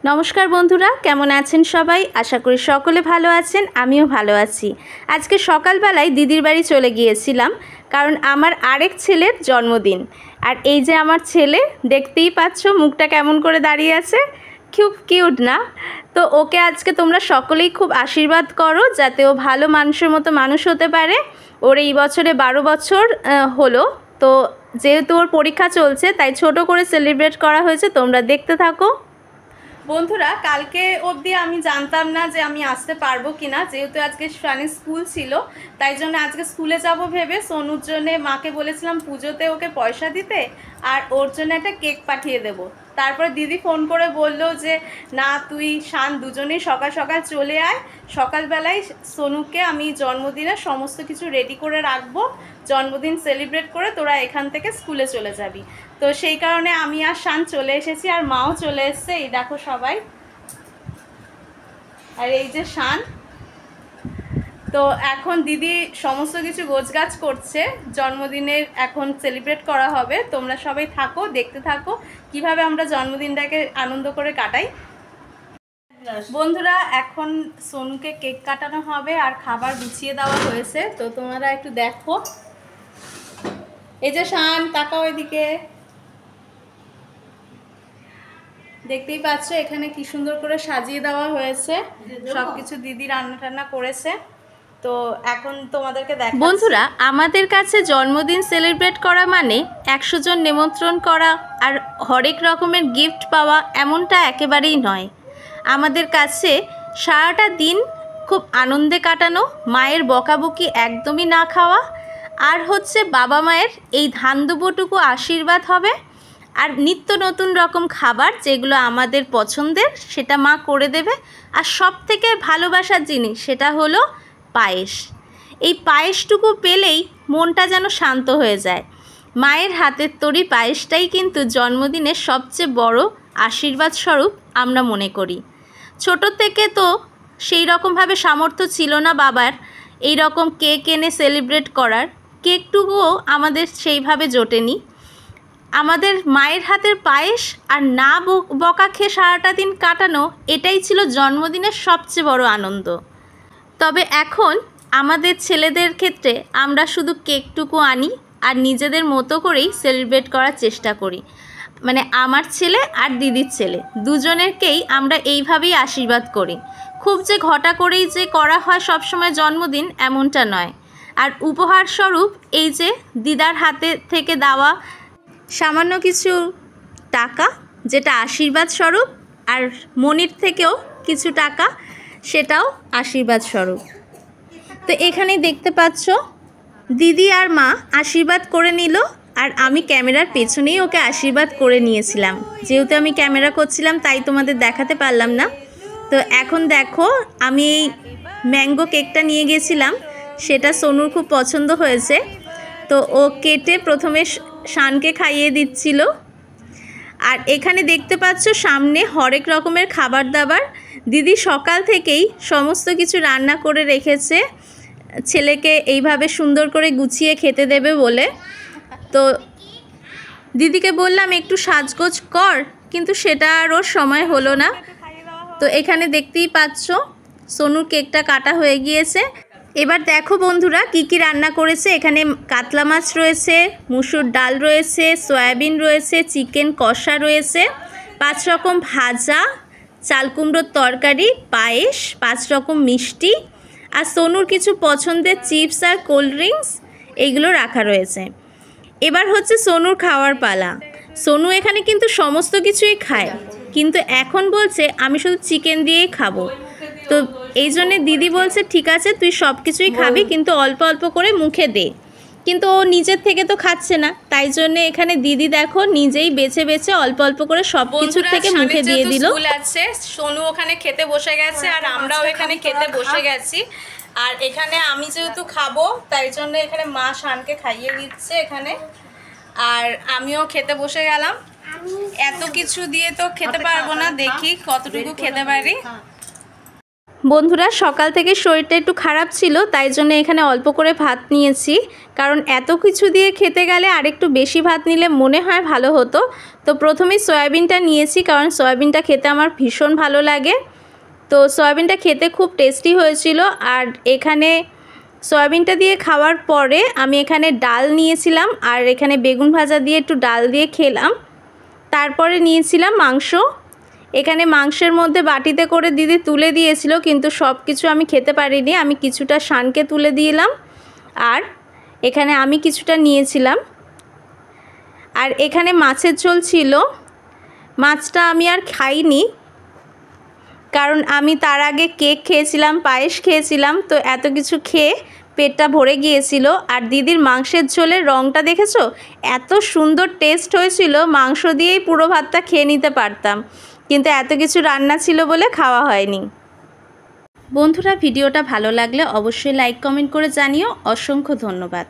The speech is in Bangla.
নমস্কার বন্ধুরা, কেমন আছেন সবাই? আশা করি সকলে ভালো আছেন, আমিও ভালো আছি। আজকে সকালবেলায় দিদির বাড়ি চলে গিয়েছিলাম, কারণ আমার আরেক ছেলের জন্মদিন। আর এই যে আমার ছেলে, দেখতেই পাচ্ছ মুখটা কেমন করে দাঁড়িয়ে আছে, খুব কিউট না? তো ওকে আজকে তোমরা সকলেই খুব আশীর্বাদ করো, যাতে ও ভালো মানুষের মতো মানুষ হতে পারে। ওর এই বছরে 12 বছর হলো। তো যেহেতু ওর পরীক্ষা চলছে, তাই ছোট করে সেলিব্রেট করা হয়েছে, তোমরা দেখতে থাকো। বন্ধুরা, কালকে অবধি আমি জানতাম না যে আমি আসতে পারবো কি না, যেহেতু আজকে শানির স্কুল ছিল, তাই জন্য আজকে স্কুলে যাব ভেবে সোনুর জন্যে মাকে বলেছিলাম পুজোতে ওকে পয়সা দিতে, আর ওর জন্য একটা কেক পাঠিয়ে দেবো। তারপর দিদি ফোন করে বললো যে না, তুই শান দুজনেই সকাল সকাল চলে আয়, সকালবেলায় সোনুকে আমি জন্মদিনের সমস্ত কিছু রেডি করে রাখবো, জন্মদিন সেলিব্রেট করে তোরা এখান থেকে স্কুলে চলে যাবি। তো সেই কারণে আমি আর শান চলে এসেছি, আর মাও চলে এসছে। এই দেখো সবাই, আর এই যে শান। তো এখন দিদি সমস্ত কিছু গোছগাছ করছে, জন্মদিনের এখন সেলিব্রেট করা হবে। তোমরা সবাই থাকো, দেখতে থাকো কিভাবে আমরা জন্মদিনটাকে আনন্দ করে কাটাই। বন্ধুরা, এখন সোনুকে কেক কাটানো হবে আর খাবার গুছিয়ে দেওয়া হয়েছে, তো তোমরা একটু দেখো। এই যে শান, তাকাও এদিকে, দেখতেই পাচ্ছ এখানে কি সুন্দর করে সাজিয়ে দেওয়া হয়েছে, সবকিছু দিদি রান্না টান্না করেছে। তো এখন তোমাদেরকে দেখাচ্ছি। বন্ধুরা, আমাদের কাছে জন্মদিন সেলিব্রেট করা মানে 100 জন নিমন্ত্রণ করা আর হরেক রকমের গিফট পাওয়া, এমনটা একেবারেই নয়। আমাদের কাছে সারাটা দিন খুব আনন্দে কাটানো, মায়ের বকাবকি একদমই না খাওয়া, আর হচ্ছে বাবা মায়ের এই ধান দুবোটুকু আশীর্বাদ হবে, আর নিত্য নতুন রকম খাবার যেগুলো আমাদের পছন্দের সেটা মা করে দেবে। আর সব থেকে ভালোবাসার জিনিস সেটা হলো পায়েস। এই পায়েসটুকু পেলেই মনটা যেন শান্ত হয়ে যায়। মায়ের হাতের তৈরি পায়েসটাই কিন্তু জন্মদিনের সবচেয়ে বড় আশীর্বাদ স্বরূপ আমরা মনে করি। ছোট থেকে তো সেই রকমভাবে সামর্থ্য ছিল না বাবার এই রকম কেক এনে সেলিব্রেট করার, কেকটুকুও আমাদের সেইভাবে জোটেনি। আমাদের মায়ের হাতের পায়েস আর না বকা খেয়ে সারাটা দিন কাটানো, এটাই ছিল জন্মদিনের সবচেয়ে বড় আনন্দ। তবে এখন আমাদের ছেলেদের ক্ষেত্রে আমরা শুধু কেকটুকু আনি আর নিজেদের মতো করেই সেলিব্রেট করার চেষ্টা করি। মানে আমার ছেলে আর দিদির ছেলে দুজনেরকেই আমরা এইভাবেই আশীর্বাদ করি। খুব যে ঘটা করেই যে করা হয় সবসময় জন্মদিন, এমনটা নয়। আর উপহার স্বরূপ এই যে দিদার হাতে থেকে দেওয়া সামান্য কিছু টাকা, যেটা আশীর্বাদ স্বরূপ, আর মনির থেকেও কিছু টাকা, সেটাও আশীর্বাদ স্বরূপ। তো এখানে দেখতে পাচ্ছ দিদি আর মা আশীর্বাদ করে নিল, আর আমি ক্যামেরার পেছনেই ওকে আশীর্বাদ করে নিয়েছিলাম। যেহেতু আমি ক্যামেরা করছিলাম তাই তোমাদের দেখাতে পারলাম না। তো এখন দেখো, আমি এই ম্যাঙ্গো কেকটা নিয়ে গেছিলাম, সেটা সোনুর খুব পছন্দ হয়েছে। তো ও কেটে প্রথমে শানকে খাইয়ে দিচ্ছিল। আর এখানে দেখতে পাচ্ছ সামনে হরেক রকমের খাবার দাবার। দিদি সকাল থেকেই সমস্ত কিছু রান্না করে রেখেছে ছেলেকে এইভাবে সুন্দর করে গুছিয়ে খেতে দেবে বলে। তো দিদিকে বললাম একটু সাজগোজ কর, কিন্তু সেটা আর ওর সময় হলো না। তো এখানে দেখতেই পাচ্ছ সোনুর কেকটা কাটা হয়ে গিয়েছে। এবার দেখো বন্ধুরা কি কি রান্না করেছে। এখানে কাতলা মাছ রয়েছে, মুসুর ডাল রয়েছে, সয়াবিন রয়েছে, চিকেন কষা রয়েছে, 5 রকম ভাজা, চাল কুমড়োর তরকারি, পায়েস, 5 রকম মিষ্টি, আর সোনুর কিছু পছন্দের চিপস আর কোল্ড ড্রিঙ্কস, এইগুলো রাখা রয়েছে। এবার হচ্ছে সোনুর খাওয়ার পালা। সোনু এখানে কিন্তু সমস্ত কিছুই খায়, কিন্তু এখন বলছে আমি শুধু চিকেন দিয়েই খাবো। তো এই জন্যে দিদি বলছে ঠিক আছে তুই সব কিছুই খাবি, কিন্তু অল্প অল্প করে মুখে দে। কিন্তু ও নিজের থেকে তো খাচ্ছে না, তাই জন্যে এখানে দিদি দেখো নিজেই বেছে বেছে অল্প অল্প করে সব কিছুর থেকে মুখে দিয়ে দিল। স্কুল আছে, সোনু ওখানে খেতে বসে গেছে, আর আমরাও এখানে খেতে বসে গেছি। আর এখানে আমি যেহেতু খাবো, তাই জন্য এখানে মা শানকে খাইয়ে দিচ্ছে এখানে, আর আমিও খেতে বসে গেলাম। এত কিছু দিয়ে তো খেতে পারবো না, দেখি কতটুকু খেতে পারি। বন্ধুরা, সকাল থেকে শরীরটা একটু খারাপ ছিল, তাই জন্য এখানে অল্প করে ভাত নিয়েছি, কারণ এত কিছু দিয়ে খেতে গেলে আরেকটু বেশি ভাত নিলে মনে হয় ভালো হতো। তো প্রথমেই সয়াবিনটা নিয়েছি, কারণ সয়াবিনটা খেতে আমার ভীষণ ভালো লাগে। তো সয়াবিনটা খেতে খুব টেস্টি হয়েছিল। আর এখানে সয়াবিনটা দিয়ে খাওয়ার পরে আমি এখানে ডাল নিয়েছিলাম, আর এখানে বেগুন ভাজা দিয়ে একটু ডাল দিয়ে খেলাম। তারপরে নিয়েছিলাম মাংস। এখানে মাংসের মধ্যে বাটিতে করে দিদি তুলে দিয়েছিল, কিন্তু সব কিছু আমি খেতে পারিনি। আমি কিছুটা শানকে তুলে দিলাম, আর এখানে আমি কিছুটা নিয়েছিলাম। আর এখানে মাছের ঝোল ছিল। মাছটা আমি আর খাইনি, কারণ আমি তার আগে কেক খেয়েছিলাম, পায়েস খেয়েছিলাম, তো এত কিছু খেয়ে পেটটা ভরে গিয়েছিল। আর দিদির মাংসের ঝোলের রঙটা দেখেছো, এত সুন্দর টেস্ট হয়েছিল, মাংস দিয়েই পুরো ভাতটা খেয়ে নিতে পারতাম, কিন্তু এত কিছু রান্না ছিল বলে খাওয়া হয়নি। বন্ধুরা, ভিডিওটা ভালো লাগলে অবশ্যই লাইক কমেন্ট করে জানিও। অসংখ্য ধন্যবাদ।